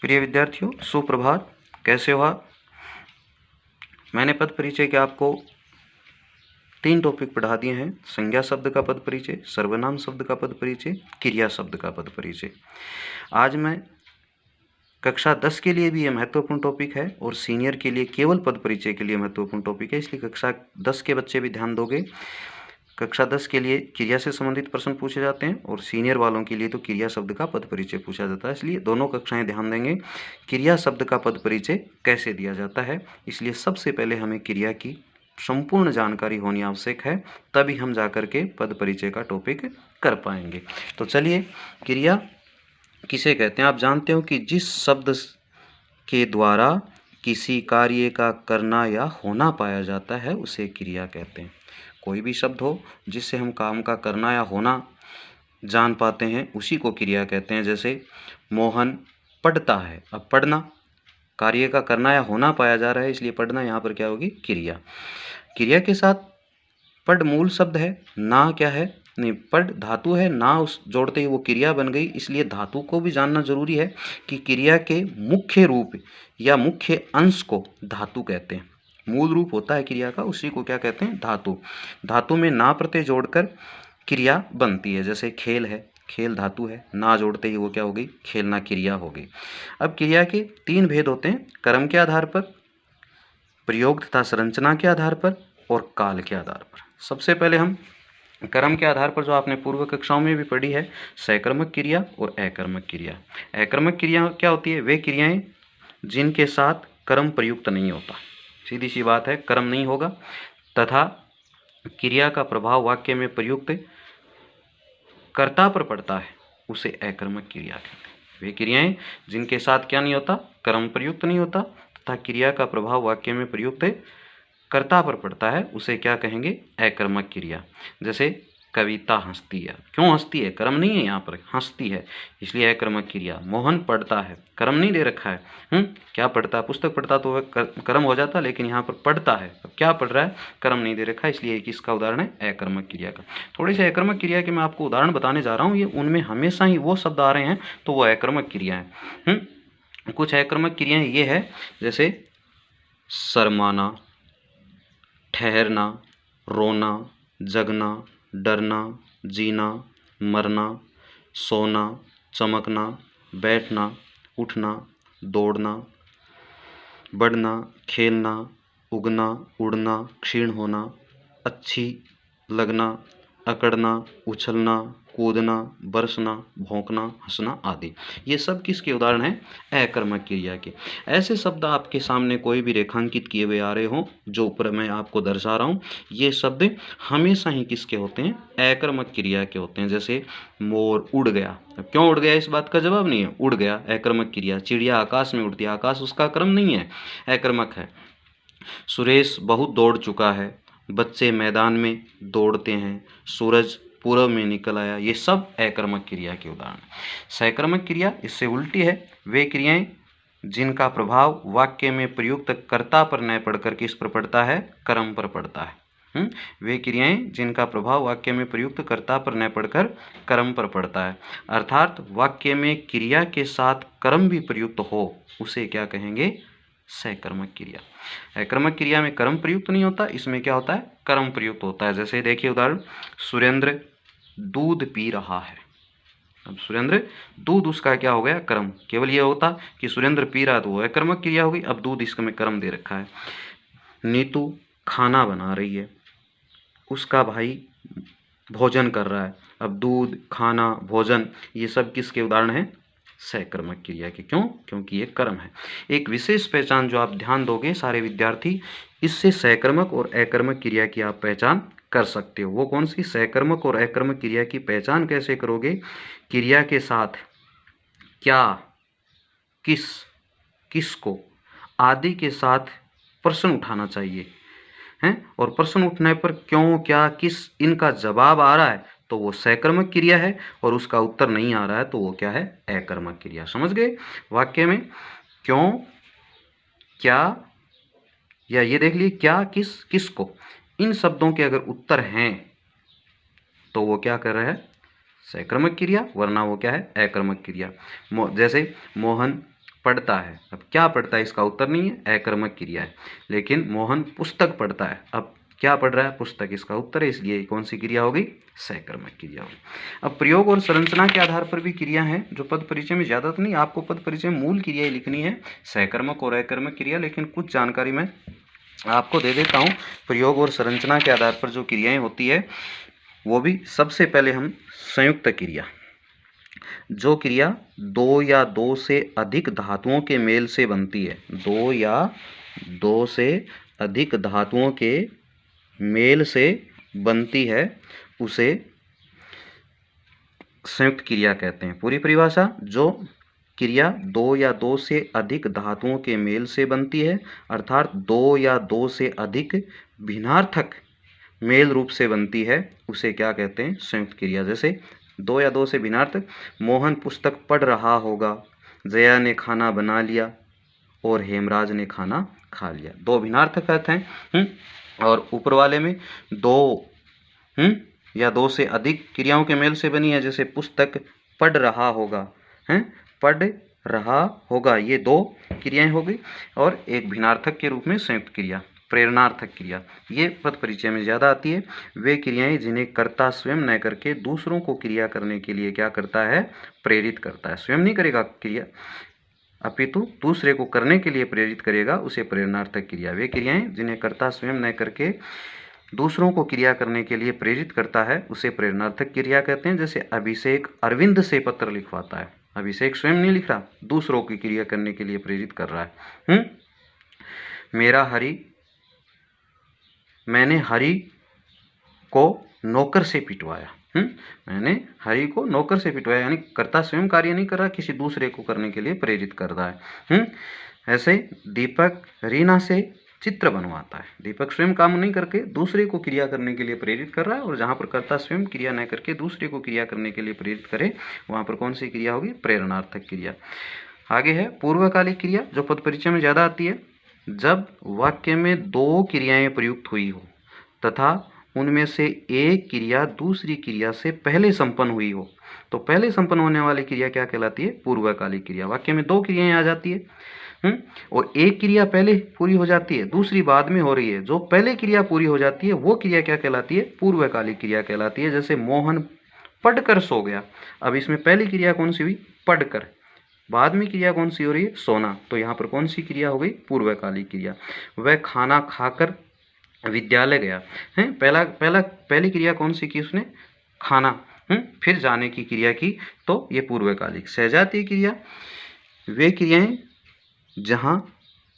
प्रिय विद्यार्थियों, सुप्रभात। कैसे हो आप? मैंने पद परिचय के आपको 3 टॉपिक पढ़ा दिए हैं। संज्ञा शब्द का पद परिचय, सर्वनाम शब्द का पद परिचय, क्रिया शब्द का पद परिचय। आज मैं कक्षा 10 के लिए भी यह महत्वपूर्ण टॉपिक है और सीनियर के लिए केवल पद परिचय के लिए महत्वपूर्ण टॉपिक है, इसलिए कक्षा 10 के बच्चे भी ध्यान दोगे। कक्षा 10 के लिए क्रिया से संबंधित प्रश्न पूछे जाते हैं और सीनियर वालों के लिए तो क्रिया शब्द का पद परिचय पूछा जाता है, इसलिए दोनों कक्षाएं ध्यान देंगे क्रिया शब्द का पद परिचय कैसे दिया जाता है। इसलिए सबसे पहले हमें क्रिया की संपूर्ण जानकारी होनी आवश्यक है, तभी हम जाकर के पद परिचय का टॉपिक कर पाएंगे। तो चलिए, क्रिया किसे कहते हैं? आप जानते हो कि जिस शब्द के द्वारा किसी कार्य का करना या होना पाया जाता है उसे क्रिया कहते हैं। कोई भी शब्द हो जिससे हम काम का करना या होना जान पाते हैं उसी को क्रिया कहते हैं। जैसे मोहन पढ़ता है, अब पढ़ना कार्य का करना या होना पाया जा रहा है, इसलिए पढ़ना यहाँ पर क्या होगी? क्रिया। क्रिया के साथ पढ़ मूल शब्द है, ना क्या है? नहीं, पढ़ धातु है, ना उस जोड़ते ही वो क्रिया बन गई, इसलिए धातु को भी जानना जरूरी है कि क्रिया के मुख्य रूप या मुख्य अंश को धातु कहते हैं। मूल रूप होता है क्रिया का, उसी को क्या कहते हैं? धातु। धातु में ना प्रत्यय जोड़कर क्रिया बनती है। जैसे खेल है, खेल धातु है, ना जोड़ते ही वो क्या हो गई? खेलना क्रिया हो गई। अब क्रिया के 3 भेद होते हैं, कर्म के आधार पर, प्रयोग तथा संरचना के आधार पर और काल के आधार पर। सबसे पहले हम कर्म के आधार पर, जो आपने पूर्व कक्षाओं में भी पढ़ी है, सकर्मक क्रिया और अकर्मक क्रिया। अकर्मक क्रिया क्या होती है? वे क्रियाएं जिनके साथ कर्म प्रयुक्त नहीं होता। सीधी सी बात है, कर्म नहीं होगा तथा क्रिया का प्रभाव वाक्य में प्रयुक्त कर्ता पर पड़ता है, उसे अकर्मक क्रिया कहते हैं। वे क्रियाएं जिनके साथ क्या नहीं होता? कर्म प्रयुक्त नहीं होता तथा क्रिया का प्रभाव वाक्य में प्रयुक्त कर्ता पर पड़ता है, उसे क्या कहेंगे? अकर्मक क्रिया। जैसे कविता हंसती है, क्यों हंसती है? कर्म नहीं है यहाँ पर, हंसती है, इसलिए अकर्मक क्रिया। मोहन पढ़ता है, कर्म नहीं दे रखा है, क्या पढ़ता है? पुस्तक पढ़ता तो वह कर्म हो जाता, लेकिन यहाँ पर पढ़ता है, अब क्या पढ़ रहा है? कर्म नहीं दे रखा है, इसलिए किसका उदाहरण है? अकर्मक क्रिया का। थोड़ी सी अकर्मक क्रिया के मैं आपको उदाहरण बताने जा रहा हूँ, ये उनमें हमेशा ही वो शब्द आ रहे हैं तो वो अकर्मक क्रिया है। कुछ अकर्मक क्रियाएं ये है, जैसे शर्माना, ठहरना, रोना, जगना, डरना, जीना, मरना, सोना, चमकना, बैठना, उठना, दौड़ना, बढ़ना, खेलना, उगना, उड़ना, क्षीण होना, अच्छी लगना, अकड़ना, उछलना, कूदना, बरसना, भौंकना, हंसना आदि। ये सब किसके उदाहरण हैं? अकर्मक क्रिया के। ऐसे शब्द आपके सामने कोई भी रेखांकित किए हुए आ रहे हों, जो ऊपर मैं आपको दर्शा रहा हूँ, ये शब्द हमेशा ही किसके होते हैं? अकर्मक क्रिया के होते हैं। जैसे मोर उड़ गया, अब क्यों उड़ गया इस बात का जवाब नहीं है, उड़ गया, अकर्मक क्रिया। चिड़िया आकाश में उड़ती है, आकाश उसका कर्म नहीं है, अकर्मक है। सुरेश बहुत दौड़ चुका है, बच्चे मैदान में दौड़ते हैं, सूरज पूर्व में निकल आया, ये सब अकर्मक क्रिया के उदाहरण हैं। सकर्मक क्रिया इससे उल्टी है, वे क्रियाएं जिनका प्रभाव वाक्य में प्रयुक्त कर्ता पर न पड़कर किस पर पड़ता है? कर्म पर पड़ता है। वे क्रियाएं जिनका प्रभाव वाक्य में प्रयुक्त कर्ता पर न पड़कर कर्म पर पड़ता है, अर्थात वाक्य में क्रिया के साथ कर्म भी प्रयुक्त हो, उसे क्या कहेंगे? सकर्मक क्रिया। अकर्मक क्रिया में कर्म प्रयुक्त नहीं होता, इसमें क्या होता है? कर्म प्रयुक्त होता है। जैसे देखिए उदाहरण, सुरेंद्र दूध पी रहा है। अब सुरेंद्र, दूध उसका क्या हो गया? कर्म। केवल ये होता कि सुरेंद्र पी रहा तो वो अकर्मक क्रिया हो गई, अब दूध इसमें कर्म दे रखा है। नीतू खाना बना रही है, उसका भाई भोजन कर रहा है, अब दूध, खाना, भोजन, ये सब किसके उदाहरण हैं? सकर्मक क्रिया के। क्यों? क्योंकि ये कर्म है। एक विशेष पहचान जो आप ध्यान दोगे सारे विद्यार्थी, इससे सकर्मक और अकर्मक क्रिया की आप पहचान कर सकते हो। वो कौन सी? सकर्मक और अकर्मक क्रिया की पहचान कैसे करोगे? क्रिया के साथ क्या, किस, किसको आदि के साथ प्रश्न उठाना चाहिए हैं, और प्रश्न उठने पर क्यों, क्या, किस, इनका जवाब आ रहा है तो वो सकर्मक क्रिया है, और उसका उत्तर नहीं आ रहा है तो वो क्या है? अकर्मक क्रिया। समझ गए? वाक्य में क्यों, क्या, या ये देख लिए क्या, किस, किसको, इन शब्दों के अगर उत्तर हैं तो वो क्या कर रहा है? सकर्मक क्रिया, वरना वो क्या है? अकर्मक क्रिया। जैसे मोहन पढ़ता है। अब क्या पढ़ता है इसका उत्तर नहीं है, अकर्मक क्रिया है। लेकिन मोहन पुस्तक पढ़ता है, अब क्या पढ़ रहा है, पुस्तक इसका उत्तर है, इसलिए कौन सी क्रिया होगी, सकर्मक क्रिया होगी। अब प्रयोग और संरचना के आधार पर भी क्रिया है, जो पद परिचय में ज़्यादा तो नहीं, आपको पद परिचय में मूल क्रिया ही लिखनी है, सकर्मक और अकर्मक क्रिया, लेकिन कुछ जानकारी मैं आपको दे देता हूँ। प्रयोग और संरचना के आधार पर जो क्रियाएं होती है वो भी सबसे पहले हम संयुक्त क्रिया, जो क्रिया दो या दो से अधिक धातुओं के मेल से बनती है, दो या दो से अधिक धातुओं के मेल से बनती है, उसे संयुक्त क्रिया कहते हैं। पूरी परिभाषा, जो क्रिया दो या दो से अधिक धातुओं के मेल से बनती है, अर्थात दो या दो से अधिक भिन्नार्थक मेल रूप से बनती है, उसे क्या कहते हैं, संयुक्त क्रिया। जैसे दो या दो से भिन्नार्थक, मोहन पुस्तक पढ़ रहा होगा, जया ने खाना बना लिया और हेमराज ने खाना खा लिया। दो भिन्नार्थक अर्थ हैं। और ऊपर वाले में दो या दो से अधिक क्रियाओं के मेल से बनी है, जैसे पुस्तक पढ़ रहा होगा, पढ़ रहा होगा, ये दो क्रियाएं हो गई। और एक भिन्नार्थक के रूप में संयुक्त क्रिया, प्रेरणार्थक क्रिया, ये पद परिचय में ज़्यादा आती है। वे क्रियाएं जिन्हें कर्ता स्वयं न करके दूसरों को क्रिया करने के लिए क्या करता है, प्रेरित करता है। स्वयं नहीं करेगा क्रिया, अपितु दूसरे को करने के लिए प्रेरित करेगा, उसे प्रेरणार्थक क्रिया। वे क्रियाएं जिन्हें कर्ता स्वयं न करके दूसरों को क्रिया करने के लिए प्रेरित करता है, उसे प्रेरणार्थक क्रिया कहते हैं। जैसे अभिषेक अरविंद से पत्र लिखवाता है, अभिषेक स्वयं नहीं लिख रहा, दूसरों की क्रिया करने के लिए प्रेरित कर रहा है। मेरा हरि, मैंने हरि को नौकर से पिटवाया, मैंने हरि को नौकर से पिटवाया, यानी कर्ता स्वयं कार्य नहीं कर रहा, किसी दूसरे को करने के लिए प्रेरित कर रहा है। ऐसे दीपक रीना से चित्र बनवाता है, दीपक स्वयं काम नहीं करके दूसरे को क्रिया करने के लिए प्रेरित कर रहा है, और जहाँ पर कर्ता स्वयं क्रिया न करके दूसरे को क्रिया करने के लिए प्रेरित करे, वहाँ पर कौन सी क्रिया होगी, प्रेरणार्थक क्रिया। आगे है पूर्वकालिक क्रिया, जो पद परिचय में ज़्यादा आती है। जब वाक्य में दो क्रियाएं प्रयुक्त हुई हो तथा उनमें से एक क्रिया दूसरी क्रिया से पहले संपन्न हुई हो, तो पहले संपन्न होने वाली क्रिया क्या कहलाती है, पूर्वकालिक क्रिया। वाक्य में दो क्रियाएं आ जाती है, और एक क्रिया पहले पूरी हो जाती है, दूसरी बाद में हो रही है, जो पहले क्रिया पूरी हो जाती है वो क्रिया क्या कहलाती है, पूर्वकालिक क्रिया कहलाती है। जैसे मोहन पढ़कर सो गया, अब इसमें पहली क्रिया कौन सी हुई, पढ़कर, बाद में क्रिया कौन सी हो रही है, सोना, तो यहाँ पर कौन सी क्रिया हो गई, पूर्वकालिक क्रिया। वह खाना खाकर विद्यालय गया है, पहली क्रिया कौन सी की उसने, खाना, फिर जाने की क्रिया की, तो ये पूर्वकालिक। सजातीय क्रिया, वे क्रियाएं जहाँ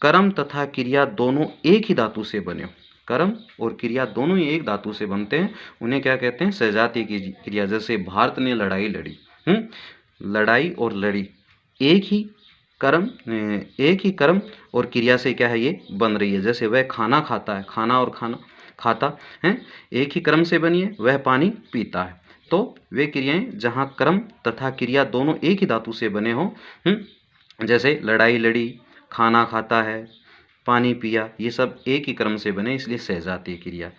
कर्म तथा क्रिया दोनों एक ही धातु से बने हो, कर्म और क्रिया दोनों ही एक धातु से बनते हैं, उन्हें क्या कहते हैं, सजातीय क्रिया। जैसे भारत ने लड़ाई लड़ी, लड़ाई और लड़ी एक ही कर्म और क्रिया से क्या है, ये बन रही है। जैसे वह खाना खाता है, खाना और खाना खाता है एक ही कर्म से बनी है, वह पानी पीता है। तो वे क्रियाएं जहाँ कर्म तथा क्रिया दोनों एक ही धातु से बने हो, जैसे लड़ाई लड़ी, खाना खाता है, पानी पिया, ये सब एक ही क्रम से बने, इसलिए सजातीय क्रिया।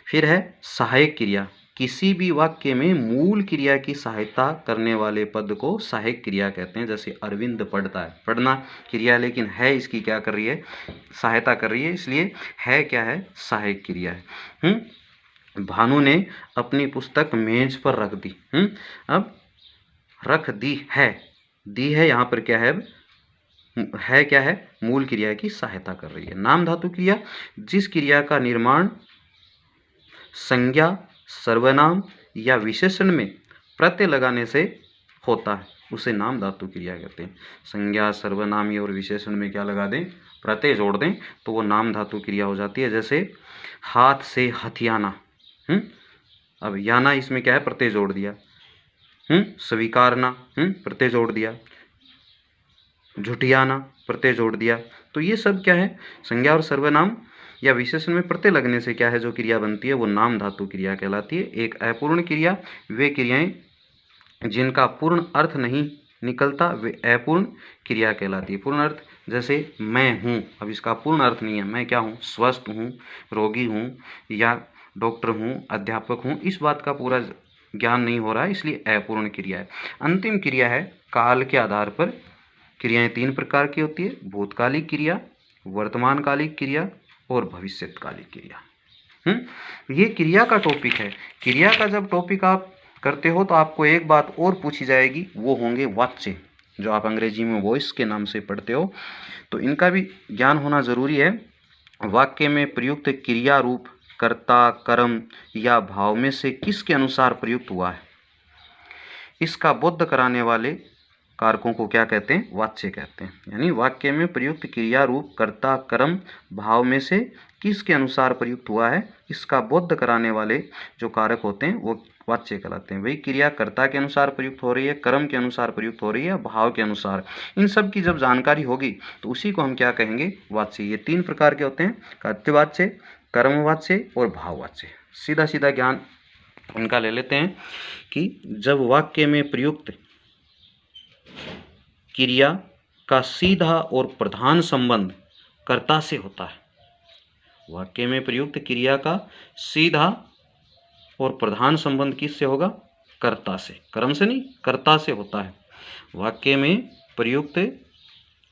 फिर है सहायक क्रिया, किसी भी वाक्य में मूल क्रिया की सहायता करने वाले पद को सहायक क्रिया कहते हैं। जैसे अरविंद पढ़ता है, पढ़ना क्रिया, लेकिन है इसकी क्या कर रही है, सहायता कर रही है, इसलिए है क्या है, सहायक क्रिया है। भानु ने अपनी पुस्तक मेज पर रख दी, अब रख दी है यहाँ पर क्या है क्या है, मूल क्रिया की सहायता कर रही है। नाम धातु क्रिया, जिस क्रिया का निर्माण संज्ञा, सर्वनाम या विशेषण में प्रत्यय लगाने से होता है, उसे नाम धातु क्रिया कहते हैं। संज्ञा, सर्वनाम और विशेषण में क्या लगा दें, प्रत्यय जोड़ दें, तो वो नाम धातु क्रिया हो जाती है। जैसे हाथ से हथियाना, अब याना इसमें क्या है, प्रत्यय जोड़ दिया, स्वीकारना, प्रत्यय जोड़ दिया, झुठियाना, प्रत्यय जोड़ दिया, तो ये सब क्या है, संज्ञा और सर्वनाम या विशेषण में प्रत्यय लगने से क्या है, जो क्रिया बनती है वो नाम धातु क्रिया कहलाती है। एक अपूर्ण क्रिया, वे क्रियाएं जिनका पूर्ण अर्थ नहीं निकलता, वे अपूर्ण क्रिया कहलाती है। पूर्ण अर्थ, जैसे मैं हूँ, अब इसका पूर्ण अर्थ नहीं है, मैं क्या हूँ, स्वस्थ हूँ, रोगी हूँ, या डॉक्टर हूँ, अध्यापक हूँ, इस बात का पूरा ज्ञान नहीं हो रहा है, इसलिए अपूर्ण क्रिया है। अंतिम क्रिया है काल के आधार पर क्रियाएं तीन प्रकार की होती है, भूतकालिक क्रिया, वर्तमानकालिक क्रिया और भविष्यकालिक क्रिया। ये क्रिया का टॉपिक है। क्रिया का जब टॉपिक आप करते हो तो आपको एक बात और पूछी जाएगी, वो होंगे वाच्य, जो आप अंग्रेजी में वॉइस के नाम से पढ़ते हो, तो इनका भी ज्ञान होना जरूरी है। वाक्य में प्रयुक्त क्रिया रूप कर्ता, कर्म या भाव में से किसके अनुसार प्रयुक्त हुआ है, इसका बोध कराने वाले कारकों को क्या कहते हैं, वाच्य कहते हैं। यानी वाक्य में प्रयुक्त क्रिया रूप कर्ता, कर्म, भाव में से किसके अनुसार प्रयुक्त हुआ है, इसका बोध कराने वाले जो कारक होते हैं वो वाच्य कहलाते हैं। वही क्रिया कर्ता के अनुसार प्रयुक्त हो रही है, कर्म के अनुसार प्रयुक्त हो रही है, भाव के अनुसार, इन सब की जब जानकारी होगी तो उसी को हम क्या कहेंगे, वाच्य। ये तीन प्रकार के होते हैं, कर्तृवाच्य, कर्मवाच्य और भाववाच्य। सीधा सीधा ज्ञान इनका ले लेते हैं कि जब वाक्य में प्रयुक्त क्रिया का सीधा और प्रधान संबंध कर्ता से होता है, वाक्य में प्रयुक्त क्रिया का सीधा और प्रधान संबंध किससे होगा, कर्ता से, कर्म से नहीं, कर्ता से होता है। वाक्य में प्रयुक्त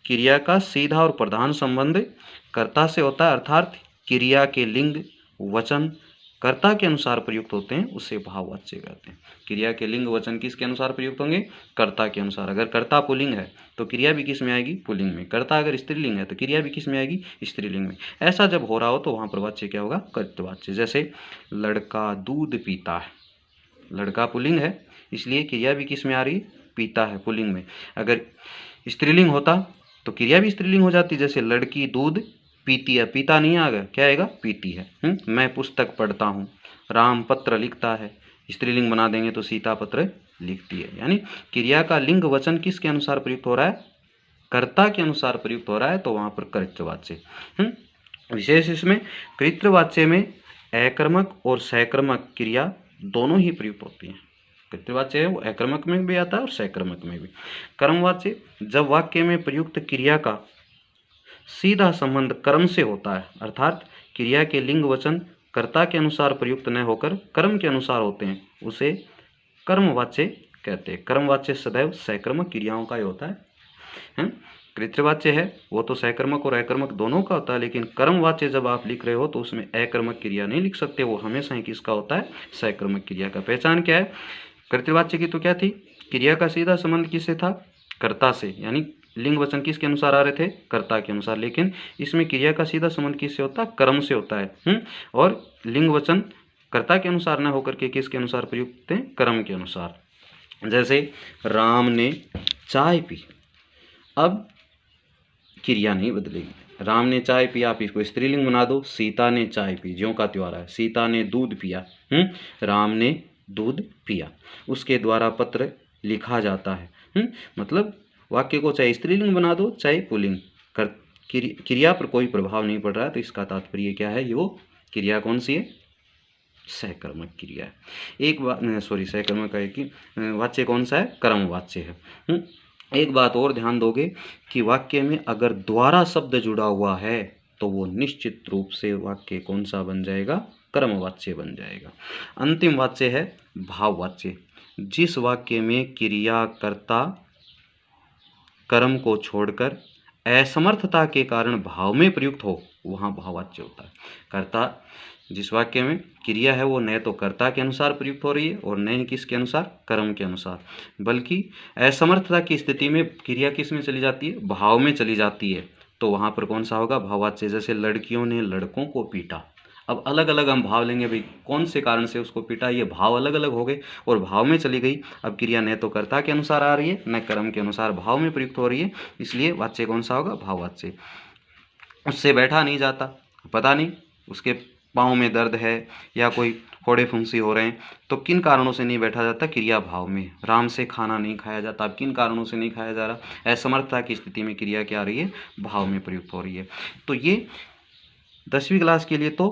क्रिया का सीधा और प्रधान संबंध कर्ता से होता है, अर्थात क्रिया के लिंग वचन कर्ता के अनुसार प्रयुक्त होते हैं, उसे भाववाच्य कहते हैं। क्रिया के लिंग वचन किसके अनुसार प्रयुक्त होंगे, कर्ता के अनुसार। अगर कर्ता पुल्लिंग है तो क्रिया भी किस में आएगी, पुल्लिंग में। कर्ता अगर स्त्रीलिंग है तो क्रिया भी किस में आएगी, स्त्रीलिंग में। ऐसा जब हो रहा हो तो वहाँ पर वाच्य क्या होगा, कर्तृवाच्य। जैसे लड़का दूध पीता है, लड़का पुल्लिंग है इसलिए क्रिया भी किस में आ रही है, पीता है, पुल्लिंग में। अगर स्त्रीलिंग होता तो क्रिया भी स्त्रीलिंग हो जाती, जैसे लड़की दूध पीती है, पीता नहीं आ गया, क्या आएगा, पीती है। मैं पुस्तक पढ़ता हूँ, राम पत्र लिखता है, स्त्रीलिंग बना देंगे तो सीता पत्र लिखती है। यानी क्रिया का लिंग वचन किसके अनुसार प्रयुक्त हो रहा है, कर्ता के अनुसार प्रयुक्त हो रहा है, तो वहां पर कर्तृवाच्य। विशेष इसमें कर्तृवाच्य में अकर्मक और सकर्मक क्रिया दोनों ही प्रयुक्त होती हैं। कर्तृवाच्य है वो अकर्मक में भी आता है और सकर्मक में भी। कर्मवाच्य जब वाक्य में प्रयुक्त क्रिया का सीधा संबंध कर्म से होता है, अर्थात क्रिया के लिंग वचन कर्ता के अनुसार प्रयुक्त न होकर कर्म के अनुसार होते हैं, उसे कर्मवाच्य कहते हैं। कर्मवाच्य सदैव सकर्मक क्रियाओं का ही होता है। कर्तृवाच्य है वो तो सकर्मक और अकर्मक दोनों का होता है, लेकिन कर्मवाच्य जब आप लिख रहे हो तो उसमें अकर्मक क्रिया नहीं लिख सकते, वो हमेशा ही किसका होता है, सकर्मक क्रिया का। पहचान क्या है कर्तृवाच्य की, तो क्या थी, क्रिया का सीधा संबंध किससे था, कर्ता से, यानी लिंग वचन किसके अनुसार आ रहे थे, कर्ता के अनुसार। लेकिन इसमें क्रिया का सीधा संबंध किससे होता है, कर्म से होता है। और लिंग वचन कर्ता के अनुसार न होकर के किसके अनुसार प्रयुक्त हैं, कर्म के अनुसार। जैसे राम ने चाय पी, अब क्रिया नहीं बदलेगी, राम ने चाय पिया, आप इसको स्त्रीलिंग बना दो, सीता ने चाय पी, ज्यों का त्यों आ रहा है, सीता ने दूध पिया, राम ने दूध पिया, उसके द्वारा पत्र लिखा जाता है। मतलब वाक्य को चाहे स्त्रीलिंग बना दो चाहे पुल्लिंग, क्रिया पर कोई प्रभाव नहीं पड़ रहा है, तो इसका तात्पर्य क्या है, ये वो क्रिया कौन सी है, सकर्मक क्रिया है। एक बात सकर्मक है कि वाच्य कौन सा है, कर्मवाच्य है। एक बात और ध्यान दोगे कि वाक्य में अगर द्वारा शब्द जुड़ा हुआ है तो वो निश्चित रूप से वाक्य कौन सा बन जाएगा, कर्मवाच्य बन जाएगा। अंतिम वाच्य है भाववाच्य। जिस वाक्य में क्रिया कर्ता कर्म को छोड़कर असमर्थता के कारण भाव में प्रयुक्त हो, वहाँ भाववाच्य होता है। कर्ता जिस वाक्य में क्रिया है वो न तो कर्ता के अनुसार प्रयुक्त हो रही है और न ही किसके अनुसार, कर्म के अनुसार, बल्कि असमर्थता की स्थिति में क्रिया किस में चली जाती है, भाव में चली जाती है, तो वहाँ पर कौन सा होगा, भाववाच्य। जैसे लड़कियों ने लड़कों को पीटा, अब अलग अलग हम भाव लेंगे, भाई कौन से कारण से उसको पीटा, ये भाव अलग अलग हो गए और भाव में चली गई। अब क्रिया न तो कर्ता के अनुसार आ रही है न कर्म के अनुसार, भाव में प्रयुक्त हो रही है, इसलिए वाच्य कौन सा होगा, भाववाच्य। उससे बैठा नहीं जाता, पता नहीं उसके पाँव में दर्द है या कोई फोड़े फुंसी हो रहे हैं, तो किन कारणों से नहीं बैठा जाता, क्रिया भाव में। राम से खाना नहीं खाया जाता, अब किन कारणों से नहीं खाया जा रहा, असमर्थता की स्थिति में क्रिया क्या आ रही है, भाव में प्रयुक्त हो रही है। तो ये 10वीं क्लास के लिए तो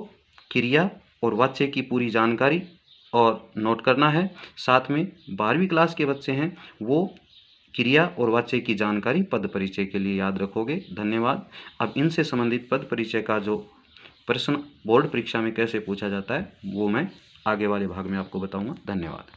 क्रिया और वाच्य की पूरी जानकारी और नोट करना है। साथ में 12वीं क्लास के बच्चे हैं वो क्रिया और वाच्य की जानकारी पद परिचय के लिए याद रखोगे। धन्यवाद। अब इनसे संबंधित पद परिचय का जो प्रश्न बोर्ड परीक्षा में कैसे पूछा जाता है वो मैं आगे वाले भाग में आपको बताऊंगा। धन्यवाद।